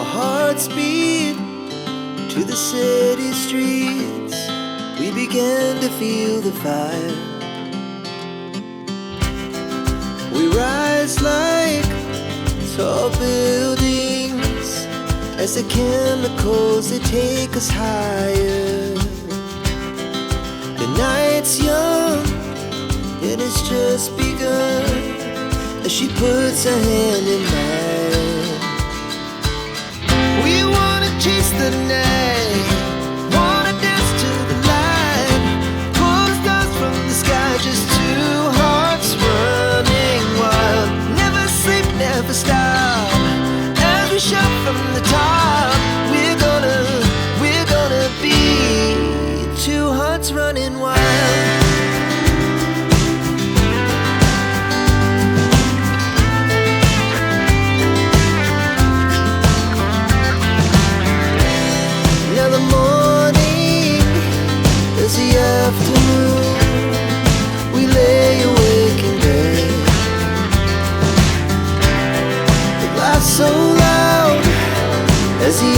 Our hearts beat to the city streets. We began to feel the fire. We rise like tall buildings as the chemicals, they take us higher. The night's young and it's just begun as she puts her hand in mine. We wanna chase the night, wanna dance to the light, pull the stars from the sky, just two hearts running wild. Never sleep, never stop, as we shout from the top. We're gonna be two hearts running wild. Now the morning is the afternoon. We lay awake in bed. The laughs so loud as the